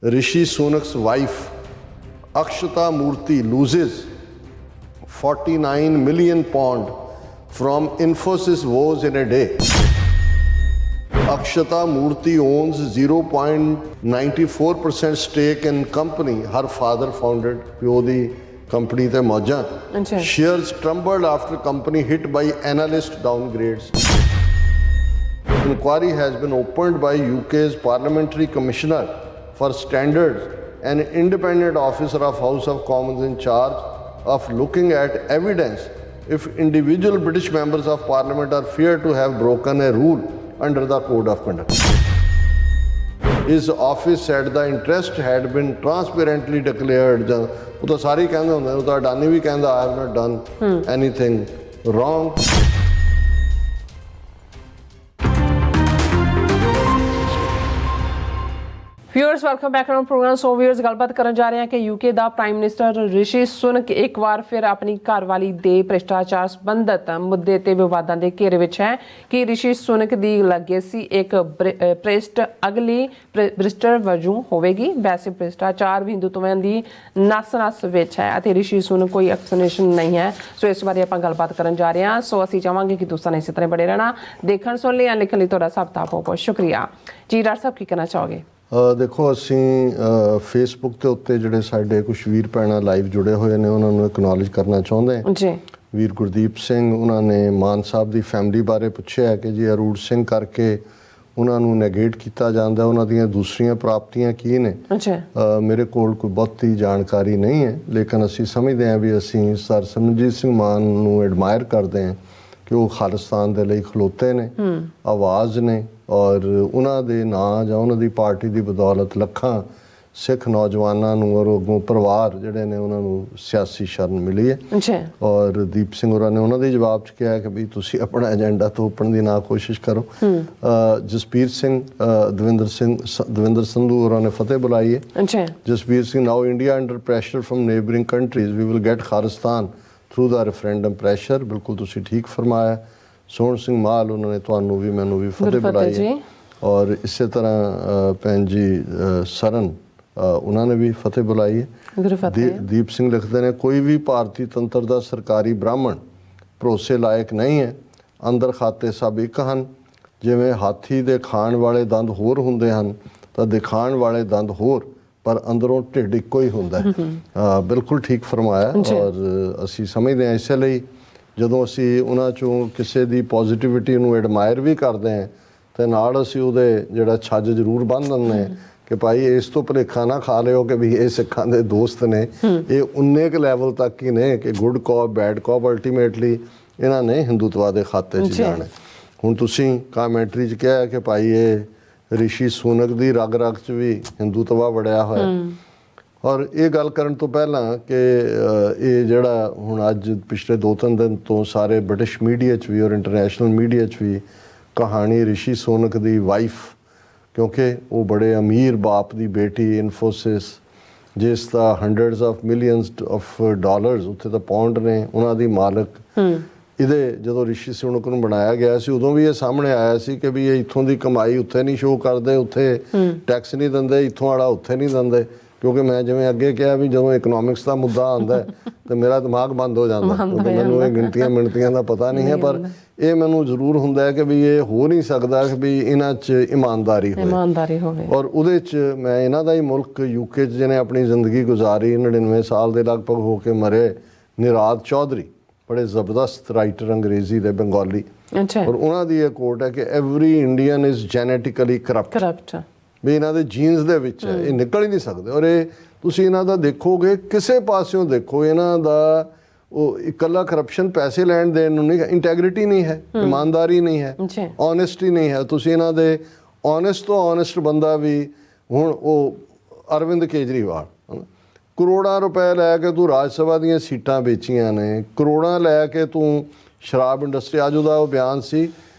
Rishi Sunak's wife, Akshata Murthy, loses 49 million pound from Infosys woes in a day. Akshata Murthy owns 0.94% stake in company her father founded. ਪਿਓ ਦੀ company ਤੇ ਮੌਜਾਂ. Shares trembled after company hit by analyst downgrades. Inquiry has been opened by UK's Parliamentary Commissioner for Standards, an independent officer of House of Commons in charge of looking at evidence if individual British members of Parliament are feared to have broken a rule under the Code of Conduct. His office said the interest had been transparently declared. ਉਹ ਤਾਂ ਸਾਰੇ ਕਹਿੰਦੇ ਹੁੰਦੇ, ਉਹ ਤਾਂ ਅਡਾਨੀ ਵੀ ਕਹਿੰਦਾ I have not done anything wrong. Viewers welcome back to programme. So viewers ਗੱਲਬਾਤ ਕਰਨ ਜਾ ਰਹੇ ਹਾਂ ਕਿ ਯੂਕੇ ਦਾ ਪ੍ਰਾਈਮ ਮਿਨਿਸਟਰ ਰਿਸ਼ੀ ਸੁਨਕ ਇੱਕ ਵਾਰ ਫਿਰ ਆਪਣੀ ਘਰਵਾਲੀ ਦੇ ਭ੍ਰਿਸ਼ਟਾਚਾਰ ਸੰਬੰਧਤ ਮੁੱਦੇ ਤੇ ਵਿਵਾਦਾਂ ਦੇ ਘੇਰੇ ਵਿੱਚ ਹੈ ਕਿ ਰਿਸ਼ੀ ਸੁਨਕ ਦੀ ਲੈਗੇਸੀ ਇੱਕ ਭ੍ਰਿਸ਼ਟ ਅਗਲੀ ਬ੍ਰਿਸਟਰ ਵਜੋਂ ਹੋਵੇਗੀ। ਵੈਸੇ ਭ੍ਰਿਸ਼ਟਾਚਾਰ ਵੀ ਹਿੰਦੂਤਵ ਦੀ ਨਸ ਵਿੱਚ ਹੈ ਅਤੇ ਰਿਸ਼ੀ ਸੁਨਕ ਕੋਈ ਐਕਸਪਲੇਨੇਸ਼ਨ ਨਹੀਂ ਹੈ। ਸੋ ਇਸ ਬਾਰੇ ਆਪਾਂ ਗੱਲਬਾਤ ਕਰਨ ਜਾ ਰਹੇ ਹਾਂ। ਸੋ ਅਸੀਂ ਚਾਹਾਂਗੇ ਕਿ ਤੁਸੀਂ ਇਸੇ ਤਰ੍ਹਾਂ ਬਣੇ ਰਹਿਣਾ। ਦੇਖਣ ਸੁਣ ਲਈ ਲਿਖਣ ਲਈ ਤੁਹਾਡਾ ਸਭ ਦਾ ਬਹੁਤ ਬਹੁਤ ਸ਼ੁਕਰੀਆ ਜੀ। ਡਾਕਟਰ ਸਾਹਿਬ ਕੀ ਕਹਿਣਾ ਚਾਹੋਗੇ? ਦੇਖੋ, ਅਸੀਂ ਫੇਸਬੁੱਕ ਦੇ ਉੱਤੇ ਜਿਹੜੇ ਸਾਡੇ ਕੁਛ ਵੀਰ ਭੈਣਾਂ ਲਾਈਵ ਜੁੜੇ ਹੋਏ ਨੇ ਉਹਨਾਂ ਨੂੰ ਐਕਨੋਲੇਜ ਕਰਨਾ ਚਾਹੁੰਦੇ ਹਾਂ ਜੀ। ਵੀਰ ਗੁਰਦੀਪ ਸਿੰਘ, ਉਹਨਾਂ ਨੇ ਮਾਨ ਸਾਹਿਬ ਦੀ ਫੈਮਿਲੀ ਬਾਰੇ ਪੁੱਛਿਆ ਕਿ ਜੀ ਅਰੂੜ ਸਿੰਘ ਕਰਕੇ ਉਹਨਾਂ ਨੂੰ ਨੈਗੇਟ ਕੀਤਾ ਜਾਂਦਾ, ਉਹਨਾਂ ਦੀਆਂ ਦੂਸਰੀਆਂ ਪ੍ਰਾਪਤੀਆਂ ਕੀ ਨੇ। ਮੇਰੇ ਕੋਲ ਕੋਈ ਬਹੁਤੀ ਜਾਣਕਾਰੀ ਨਹੀਂ ਹੈ, ਲੇਕਿਨ ਅਸੀਂ ਸਮਝਦੇ ਹਾਂ ਵੀ ਅਸੀਂ ਸਰ ਸਿਮਰਨਜੀਤ ਸਿੰਘ ਮਾਨ ਨੂੰ ਐਡਮਾਇਰ ਕਰਦੇ ਹਾਂ ਕਿ ਉਹ ਖਾਲਿਸਤਾਨ ਦੇ ਲਈ ਖਲੋਤੇ ਨੇ, ਆਵਾਜ਼ ਨੇ, ਔਰ ਉਹਨਾਂ ਦੇ ਨਾਂ ਜਾਂ ਉਹਨਾਂ ਦੀ ਪਾਰਟੀ ਦੀ ਬਦੌਲਤ ਲੱਖਾਂ ਸਿੱਖ ਨੌਜਵਾਨਾਂ ਨੂੰ ਔਰ ਅੱਗੋਂ ਪਰਿਵਾਰ ਜਿਹੜੇ ਨੇ ਉਹਨਾਂ ਨੂੰ ਸਿਆਸੀ ਸ਼ਰਨ ਮਿਲੀ ਹੈ। ਔਰ ਦੀਪ ਸਿੰਘ ਹੋਰਾਂ ਨੇ ਉਹਨਾਂ ਦੇ ਜਵਾਬ 'ਚ ਕਿਹਾ ਕਿ ਵੀ ਤੁਸੀਂ ਆਪਣਾ ਏਜੰਡਾ ਥੋਪਣ ਦੀ ਨਾ ਕੋਸ਼ਿਸ਼ ਕਰੋ। ਜਸਪੀਰ ਸਿੰਘ, ਦਵਿੰਦਰ ਸੰਧੂ ਹੋਰਾਂ ਨੇ ਫਤਿਹ ਬੁਲਾਈ ਹੈ। Jaspir Singh, now India under pressure from neighbouring countries we will get Khalistan through the referendum pressure. ਬਿਲਕੁਲ ਤੁਸੀਂ ਠੀਕ ਫਰਮਾਇਆ। ਸੋਹਣ ਸਿੰਘ ਮਾਲ, ਉਹਨਾਂ ਨੇ ਤੁਹਾਨੂੰ ਵੀ ਮੈਨੂੰ ਵੀ ਫਤਿਹ ਬੁਲਾਈ ਹੈ। ਔਰ ਇਸੇ ਤਰ੍ਹਾਂ ਭੈਣ ਜੀ ਸਰਨ, ਉਹਨਾਂ ਨੇ ਵੀ ਫਤਿਹ ਬੁਲਾਈ ਹੈ। ਦੀਪ ਸਿੰਘ ਲਿਖਦੇ ਨੇ, ਕੋਈ ਵੀ ਭਾਰਤੀ ਤੰਤਰ ਦਾ ਸਰਕਾਰੀ ਬ੍ਰਾਹਮਣ ਭਰੋਸੇ ਲਾਇਕ ਨਹੀਂ ਹੈ। ਅੰਦਰ ਖਾਤੇ ਸਭ ਇੱਕ ਹਨ। ਜਿਵੇਂ ਹਾਥੀ ਦੇ ਖਾਣ ਵਾਲੇ ਦੰਦ ਹੋਰ ਹੁੰਦੇ ਹਨ ਤਾਂ ਦਿਖਾਉਣ ਵਾਲੇ ਦੰਦ ਹੋਰ, ਪਰ ਅੰਦਰੋਂ ਢਿੱਡ ਇੱਕੋ ਹੀ ਹੁੰਦਾ ਹੈ। ਬਿਲਕੁਲ ਠੀਕ ਫਰਮਾਇਆ। ਔਰ ਅਸੀਂ ਸਮਝਦੇ ਹਾਂ ਇਸੇ ਲਈ ਜਦੋਂ ਅਸੀਂ ਉਹਨਾਂ 'ਚੋਂ ਕਿਸੇ ਦੀ ਪੋਜ਼ੀਟਿਵਿਟੀ ਨੂੰ ਐਡਮਾਇਰ ਵੀ ਕਰਦੇ ਹਾਂ ਅਤੇ ਨਾਲ ਅਸੀਂ ਉਹਦੇ ਜਿਹੜਾ ਛੱਜ ਜ਼ਰੂਰ ਬੰਨ੍ਹ ਦਿੰਦੇ ਹਾਂ ਕਿ ਭਾਈ ਇਸ ਤੋਂ ਭੁਲੇਖਾ ਨਾ ਖਾ ਲਿਓ ਕਿ ਵੀ ਇਹ ਸਿੱਖਾਂ ਦੇ ਦੋਸਤ ਨੇ। ਇਹ ਉਨੇ ਕੁ ਲੈਵਲ ਤੱਕ ਹੀ ਨੇ ਕਿ ਗੁੱਡ ਕੌਪ ਬੈਡ ਕੌਪ ਅਲਟੀਮੇਟਲੀ ਇਹਨਾਂ ਨੇ ਹਿੰਦੂਤਵਾ ਦੇ ਖਾਤੇ 'ਚ ਜਾਣਾ। ਹੁਣ ਤੁਸੀਂ ਕਾਮੈਂਟਰੀ 'ਚ ਕਿਹਾ ਕਿ ਭਾਈ ਇਹ ਰਿਸ਼ੀ ਸੁਨਕ ਦੀ ਰਗ ਰਗ 'ਚ ਵੀ ਹਿੰਦੂਤਵਾ ਵੜਿਆ ਹੋਇਆ। ਔਰ ਇਹ ਗੱਲ ਕਰਨ ਤੋਂ ਪਹਿਲਾਂ ਕਿ ਇਹ ਜਿਹੜਾ ਹੁਣ ਅੱਜ ਪਿਛਲੇ 2-3 ਦਿਨ ਤੋਂ ਸਾਰੇ ਬ੍ਰਿਟਿਸ਼ ਮੀਡੀਆ 'ਚ ਵੀ ਔਰ ਇੰਟਰਨੈਸ਼ਨਲ ਮੀਡੀਆ 'ਚ ਵੀ ਕਹਾਣੀ ਰਿਸ਼ੀ ਸੁਨਕ ਦੀ ਵਾਈਫ, ਕਿਉਂਕਿ ਉਹ ਬੜੇ ਅਮੀਰ ਬਾਪ ਦੀ ਬੇਟੀ, ਇਨਫੋਸਿਸ ਜਿਸ ਦਾ hundreds of millions of dollars, ਉੱਥੇ ਤਾਂ ਪਾਉਂਡ ਨੇ, ਉਹਨਾਂ ਦੀ ਮਾਲਕ। ਇਹਦੇ ਜਦੋਂ ਰਿਸ਼ੀ ਸੁਨਕ ਨੂੰ ਬਣਾਇਆ ਗਿਆ ਸੀ ਉਦੋਂ ਵੀ ਇਹ ਸਾਹਮਣੇ ਆਇਆ ਸੀ ਕਿ ਵੀ ਇਹ ਇੱਥੋਂ ਦੀ ਕਮਾਈ ਉੱਥੇ ਨਹੀਂ ਸ਼ੋਅ ਕਰਦੇ, ਉੱਥੇ ਟੈਕਸ ਨਹੀਂ ਦਿੰਦੇ, ਇੱਥੋਂ ਵਾਲਾ ਉੱਥੇ ਨਹੀਂ ਦਿੰਦੇ। ਕਿਉਂਕਿ ਮੈਂ ਜਿਵੇਂ ਅੱਗੇ ਕਿਹਾ ਵੀ ਜਦੋਂ ਇਕਨੋਮਿਕਸ ਦਾ ਮੁੱਦਾ ਆਉਂਦਾ ਤਾਂ ਮੇਰਾ ਦਿਮਾਗ ਬੰਦ ਹੋ ਜਾਂਦਾ, ਕਿਉਂਕਿ ਮੈਨੂੰ ਇਹ ਗਿਣਤੀਆਂ ਮਿਣਤੀਆਂ ਦਾ ਪਤਾ ਨਹੀਂ ਹੈ। ਪਰ ਇਹ ਮੈਨੂੰ ਜ਼ਰੂਰ ਹੁੰਦਾ ਹੈ ਕਿ ਵੀ ਇਹ ਹੋ ਨਹੀਂ ਸਕਦਾ ਕਿ ਵੀ ਇਹਨਾਂ 'ਚ ਇਮਾਨਦਾਰੀ ਹੋਵੇ। ਔਰ ਉਹਦੇ 'ਚ ਮੈਂ ਇਹਨਾਂ ਦਾ ਹੀ ਮੁਲਕ ਯੂਕੇ 'ਚ ਜਿਹਨੇ ਆਪਣੀ ਜ਼ਿੰਦਗੀ ਗੁਜ਼ਾਰੀ, 99 ਸਾਲ ਦੇ ਲਗਭਗ ਹੋ ਕੇ ਮਰੇ, ਨਿਰਾਦ ਚੌਧਰੀ, ਬੜੇ ਜ਼ਬਰਦਸਤ ਰਾਈਟਰ ਅੰਗਰੇਜ਼ੀ ਦੇ, ਬੰਗਾਲੀ। ਔਰ ਉਹਨਾਂ ਦੀ ਇਹ ਕੋਟ ਹੈ ਕਿ every Indian is genetically corrupt. ਵੀ ਇਹਨਾਂ ਦੇ ਜੀਨਸ ਦੇ ਵਿੱਚ ਹੈ, ਇਹ ਨਿਕਲ ਹੀ ਨਹੀਂ ਸਕਦੇ। ਔਰ ਇਹ ਤੁਸੀਂ ਇਹਨਾਂ ਦਾ ਦੇਖੋਗੇ, ਕਿਸੇ ਪਾਸਿਓਂ ਦੇਖੋ, ਇਹਨਾਂ ਦਾ ਉਹ ਇਕੱਲਾ ਕਰਪਸ਼ਨ ਪੈਸੇ ਲੈਣ ਦੇਣ ਨੂੰ ਨਹੀਂ, ਇੰਟੈਗਰਿਟੀ ਨਹੀਂ ਹੈ, ਇਮਾਨਦਾਰੀ ਨਹੀਂ ਹੈ, ਓਨੈਸਟੀ ਨਹੀਂ ਹੈ। ਤੁਸੀਂ ਇਹਨਾਂ ਦੇ ਓਨੈਸਟ ਤੋਂ ਓਨੈਸਟ ਬੰਦਾ ਵੀ, ਹੁਣ ਉਹ ਅਰਵਿੰਦ ਕੇਜਰੀਵਾਲ, ਕਰੋੜਾਂ ਰੁਪਏ ਲੈ ਕੇ ਤੂੰ ਰਾਜ ਸਭਾ ਦੀਆਂ ਸੀਟਾਂ ਵੇਚੀਆਂ ਨੇ, ਕਰੋੜਾਂ ਲੈ ਕੇ ਤੂੰ ਸ਼ਰਾਬ ਇੰਡਸਟਰੀ, ਅੱਜ ਉਹਦਾ ਉਹ ਬਿਆਨ ਸੀ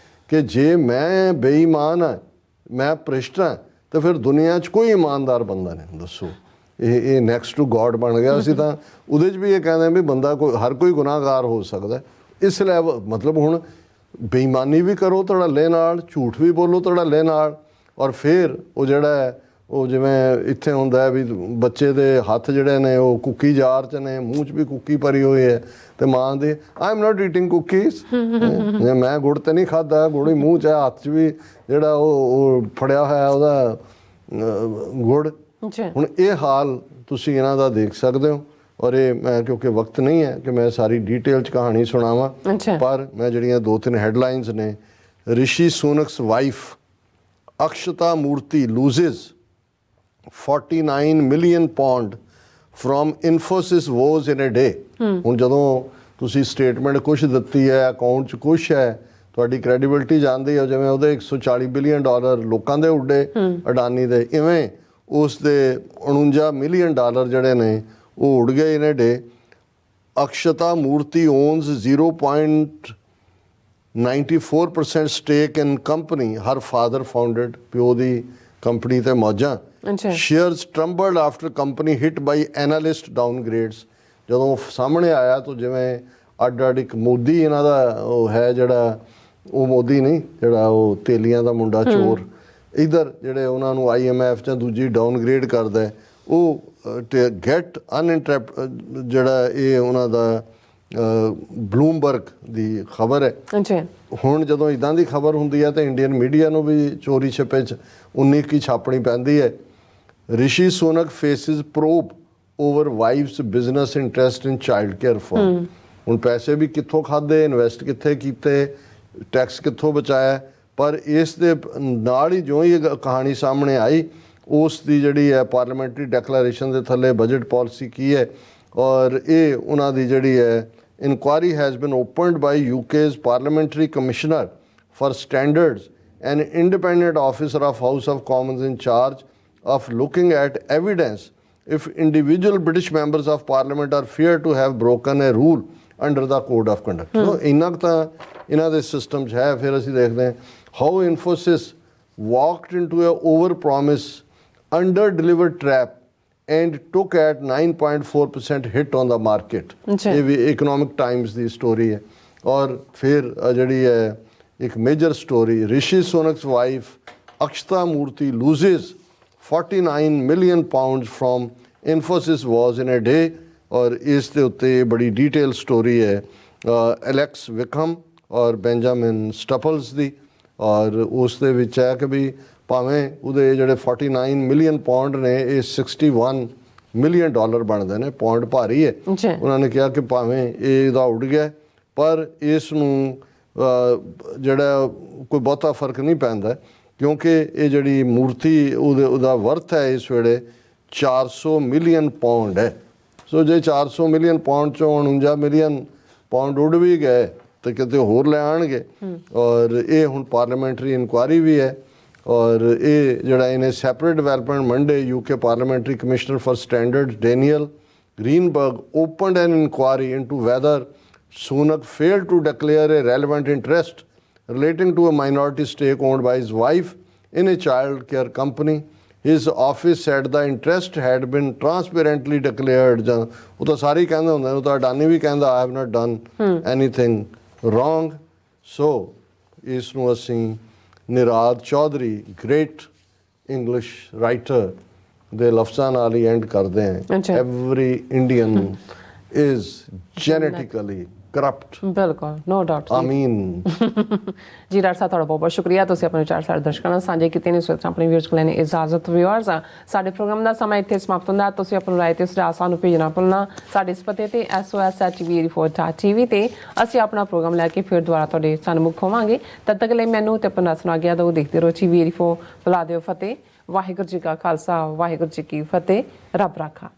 ਕਿ ਜੇ ਮੈਂ ਬੇਈਮਾਨ ਹਾਂ, ਮੈਂ ਭ੍ਰਿਸ਼ਟ ਹਾਂ, ਤਾਂ ਫਿਰ ਦੁਨੀਆ 'ਚ ਕੋਈ ਇਮਾਨਦਾਰ ਬੰਦਾ ਨਹੀਂ। ਦੱਸੋ, ਇਹ ਨੈਕਸਟ ਟੂ ਗੋਡ ਬਣ ਗਿਆ। ਅਸੀਂ ਤਾਂ ਉਹਦੇ 'ਚ ਵੀ ਇਹ ਕਹਿੰਦੇ ਵੀ ਬੰਦਾ ਹਰ ਕੋਈ ਗੁਨਾਹਗਾਰ ਹੋ ਸਕਦਾ ਇਸ ਲੈਵਲ। ਮਤਲਬ ਹੁਣ ਬੇਈਮਾਨੀ ਵੀ ਕਰੋ ਧੜੱਲੇ ਨਾਲ, ਝੂਠ ਵੀ ਬੋਲੋ ਧੜੱਲੇ ਨਾਲ, ਔਰ ਫਿਰ ਉਹ ਜਿਹੜਾ ਹੈ ਉਹ ਜਿਵੇਂ ਇੱਥੇ ਹੁੰਦਾ ਵੀ ਬੱਚੇ ਦੇ ਹੱਥ ਜਿਹੜੇ ਨੇ ਉਹ ਕੁੱਕੀ ਜਾਰ 'ਚ ਨੇ, ਮੂੰਹ 'ਚ ਵੀ ਕੁੱਕੀ ਭਰੀ ਹੋਈ ਹੈ, ਤੇ ਮਾਂ ਦੇ I am not eating cookies, ਮੈਂ ਗੁੜ ਤੇ ਨਹੀਂ ਖਾਧਾ, ਗੁੜ ਹੀ ਮੂੰਹ 'ਚ ਹੈ, ਹੱਥ 'ਚ ਵੀ ਜਿਹੜਾ ਉਹ ਫੜਿਆ ਹੋਇਆ ਉਹਦਾ ਗੁੜ। ਹੁਣ ਇਹ ਹਾਲ ਤੁਸੀਂ ਇਹਨਾਂ ਦਾ ਦੇਖ ਸਕਦੇ ਹੋ। ਔਰ ਇਹ ਮੈਂ ਕਿਉਂਕਿ ਵਕਤ ਨਹੀਂ ਹੈ ਕਿ ਮੈਂ ਸਾਰੀ ਡਿਟੇਲ 'ਚ ਕਹਾਣੀ ਸੁਣਾਵਾਂ, ਪਰ ਮੈਂ ਜਿਹੜੀਆਂ 2-3 ਹੈਡਲਾਈਨਸ ਨੇ, ਰਿਸ਼ੀ ਸੁਨਕਸ ਵਾਈਫ ਅਕਸ਼ਤਾ ਮੂਰਤੀ ਲੂਜ਼ਿਜ਼ 49 ਮਿਲੀਅਨ ਪੌਂਡ ਫਰੋਮ ਇਨਫੋਸਿਸ ਵੋਜ਼ ਇਨ ਅ ਡੇ। ਹੁਣ ਜਦੋਂ ਤੁਸੀਂ ਸਟੇਟਮੈਂਟ ਕੁਛ ਦਿੱਤੀ ਹੈ, ਅਕਾਊਂਟ 'ਚ ਕੁਛ ਹੈ, ਤੁਹਾਡੀ ਕ੍ਰੈਡੀਬਿਲਿਟੀ ਜਾਂਦੀ ਹੈ। ਜਿਵੇਂ ਉਹਦੇ 140 ਬਿਲੀਅਨ ਡਾਲਰ ਲੋਕਾਂ ਦੇ ਉੱਡੇ ਅਡਾਨੀ ਦੇ, ਇਵੇਂ ਉਸ ਦੇ 49 ਮਿਲੀਅਨ ਡਾਲਰ ਜਿਹੜੇ ਨੇ ਉਹ ਉੱਡ ਗਏ ਇਨ ਅ ਡੇ। ਅਕਸ਼ਤਾ ਮੂਰਤੀ onus 0.94% stake in company her father founded, ਪਿਓ ਦੀ ਕੰਪਨੀ ਤੇ ਮੌਜਾਂ। Shares trembled after company hit by analyst downgrades। ਜਦੋਂ ਸਾਹਮਣੇ ਆਇਆ ਤਾਂ ਜਿਵੇਂ ਅੱਡ ਇੱਕ ਮੋਦੀ ਇਹਨਾਂ ਦਾ ਉਹ ਹੈ, ਜਿਹੜਾ ਉਹ ਮੋਦੀ ਨਹੀਂ, ਜਿਹੜਾ ਉਹ ਤੇਲੀਆਂ ਦਾ ਮੁੰਡਾ ਚੋਰ, ਇੱਧਰ ਜਿਹੜੇ ਉਹਨਾਂ ਨੂੰ IMF ਜਾਂ ਦੂਜੀ ਡਾਊਨਗ੍ਰੇਡ ਕਰਦਾ, ਉਹ ਗੈਟ ਅਨਇੰਟਰਪਟ ਜਿਹੜਾ ਇਹ ਉਹਨਾਂ ਦਾ ਬਲੂਮਬਰਗ ਦੀ ਖਬਰ ਹੈ। ਹੁਣ ਜਦੋਂ ਇੱਦਾਂ ਦੀ ਖਬਰ ਹੁੰਦੀ ਹੈ ਤਾਂ ਇੰਡੀਅਨ ਮੀਡੀਆ ਨੂੰ ਵੀ ਚੋਰੀ ਛਿਪੇ 'ਚ 19 ਕੀ ਛਾਪਣੀ ਪੈਂਦੀ ਹੈ। Rishi Sunak faces probe over wife's business interest in child care fund. ਹੁਣ ਪੈਸੇ ਵੀ ਕਿੱਥੋਂ ਖਾਦੇ, ਇਨਵੈਸਟ ਕਿੱਥੇ ਕੀਤੇ, ਟੈਕਸ ਕਿੱਥੋਂ ਬਚਾਇਆ, ਪਰ ਇਸ ਦੇ ਨਾਲ ਹੀ ਜੋ ਹੀ ਕਹਾਣੀ ਸਾਹਮਣੇ ਆਈ, ਉਸ ਦੀ ਜਿਹੜੀ ਹੈ ਪਾਰਲੀਮੈਂਟਰੀ ਡੈਕਲੇਰੇਸ਼ਨ ਦੇ ਥੱਲੇ ਬਜਟ ਪਾਲਿਸੀ ਕੀ ਹੈ, ਔਰ ਇਹ ਉਹਨਾਂ ਦੀ ਜਿਹੜੀ ਹੈ inquiry has been opened by UK's parliamentary commissioner for standards and independent officer of House of Commons in charge of looking at evidence if individual British members of parliament are feared to have broken a rule under the code of conduct। so ਇੰਨਾ ਕੁ ਤਾਂ ਇਹਨਾਂ ਦੇ system 'ਚ ਹੈ। ਫਿਰ ਅਸੀਂ ਦੇਖਦੇ ਹਾਂ how Infosys walked into a over promise under delivered trap and took at 9.4% hit on the market। ਇਹ ਵੀ ਇਕਨੋਮਿਕ ਟਾਈਮਸ ਦੀ ਸਟੋਰੀ ਹੈ। ਔਰ ਫਿਰ ਜਿਹੜੀ ਹੈ ਇੱਕ ਮੇਜਰ ਸਟੋਰੀ, ਰਿਸ਼ੀ ਸੁਨਕਸ ਵਾਈਫ ਅਕਸ਼ਤਾ ਮੂਰਤੀ loses 49 million pounds from Infosys ਵਾਜ਼ ਇਨ ਅ ਡੇ। ਔਰ ਇਸ ਦੇ ਉੱਤੇ ਬੜੀ ਡਿਟੇਲ ਸਟੋਰੀ ਹੈ ਐਲੈਕਸ ਵਿਕਹਮ ਔਰ ਬੈਂਜਾਮਿਨ ਸਟਪਲਸ ਦੀ। ਔਰ ਉਸ ਦੇ ਵਿੱਚ ਹੈ ਕਿ ਵੀ ਭਾਵੇਂ ਉਹਦੇ ਜਿਹੜੇ 49 ਮਿਲੀਅਨ ਪਾਉਂਡ ਨੇ, ਇਹ 61 ਮਿਲੀਅਨ ਡਾਲਰ ਬਣਦੇ ਨੇ, ਪਾਉਂਡ ਭਾਰੀ ਹੈ। ਉਹਨਾਂ ਨੇ ਕਿਹਾ ਕਿ ਭਾਵੇਂ ਇਹਦਾ ਉੱਡ ਗਿਆ, ਪਰ ਇਸ ਨੂੰ ਜਿਹੜਾ ਕੋਈ ਬਹੁਤਾ ਫਰਕ ਨਹੀਂ ਪੈਂਦਾ, ਕਿਉਂਕਿ ਇਹ ਜਿਹੜੀ ਮੂਰਤੀ ਉਹਦਾ ਵਰਥ ਹੈ ਇਸ ਵੇਲੇ 400 ਮਿਲੀਅਨ ਪਾਉਂਡ ਹੈ। ਸੋ ਜੇ 400 ਮਿਲੀਅਨ ਪਾਉਂਡ 'ਚੋਂ 49 ਮਿਲੀਅਨ ਪਾਉਂਡ ਉੱਡ ਵੀ ਗਏ ਤਾਂ ਕਿਤੇ ਹੋਰ ਲੈ ਆਉਣਗੇ। ਔਰ ਇਹ ਹੁਣ ਪਾਰਲੀਮੈਂਟਰੀ ਇਨਕੁਆਇਰੀ ਵੀ ਹੈ। ਔਰ ਇਹ ਜਿਹੜਾ ਇਹਨੇ separate development Monday UK parliamentary commissioner for standards Daniel Greenberg opened an inquiry into whether Sunak failed to declare a relevant interest relating to a minority stake owned by his wife in a child care company। His office said the interest had been transparently declared। ਉਹ ਤਾਂ ਸਾਰੇ ਕਹਿੰਦੇ ਹੁੰਦੇ ਨੇ, ਉਹ ਤਾਂ ਅਡਾਨੀ ਵੀ ਕਹਿੰਦਾ I have not done anything wrong। ਸੋ ਇਸ ਨੂੰ ਅਸੀਂ ਨਿਰਾਦ ਚੌਧਰੀ ਗ੍ਰੇਟ ਇੰਗਲਿਸ਼ ਰਾਈਟਰ ਦੇ ਲਫ਼ਜ਼ਾਂ ਨਾਲ ਹੀ ਐਂਡ ਕਰਦੇ ਹਾਂ। Every Indian is genetically corrupt. ਬਿਲਕੁਲ, ਨੋ ਡਾਊਟ। ਆਮੀਨ। ਜੀ ਡਾਕਟਰ ਸਾਹਿਬ, ਤੁਹਾਡਾ ਬਹੁਤ ਬਹੁਤ ਸ਼ੁਕਰੀਆ। ਤੁਸੀਂ ਆਪਣੇ ਵਿਚਾਰ ਸਾਡੇ ਦਰਸ਼ਕਾਂ ਨਾਲ ਸਾਂਝੇ ਕੀਤੇ ਨੇ। ਸੋ ਆਪਣੇ ਵਿਊਅਰਸ ਕੋਲ ਨੇ ਇਜਾਜ਼ਤ। ਵਿਊਅਰਸ, ਸਾਡੇ ਪ੍ਰੋਗਰਾਮ ਦਾ ਸਮਾਂ ਇੱਥੇ ਸਮਾਪਤ ਹੁੰਦਾ। ਤੁਸੀਂ ਆਪਣੀ ਰਾਏ ਤੇ ਸੁਝਾਅ ਸਾਨੂੰ ਭੇਜਣਾ ਭੁੱਲਣਾ। ਸਾਡੇ ਇਸ ਪਤੇ ਤੇ SOS@TV ਤੇ ਅਸੀਂ ਆਪਣਾ ਪ੍ਰੋਗਰਾਮ ਲੈ ਕੇ ਫਿਰ ਦੁਬਾਰਾ ਤੁਹਾਡੇ ਸਨਮੁਖ ਹੋਵਾਂਗੇ। ਤਦ ਤੱਕ ਲਈ ਮੈਨੂੰ ਤੇ ਆਪਣਾ ਸੁਣਾ ਗਿਆ ਦੋ ਦੇਖਦੇ ਰਹੋ। TV ਬੁਲਾ ਦਿਓ ਫਤਿਹ। ਵਾਹਿਗੁਰੂ ਜੀ ਕਾ ਖਾਲਸਾ, ਵਾਹਿਗੁਰੂ ਜੀ ਕੀ ਫਤਿਹ। ਰੱਬ ਰਾਖਾ।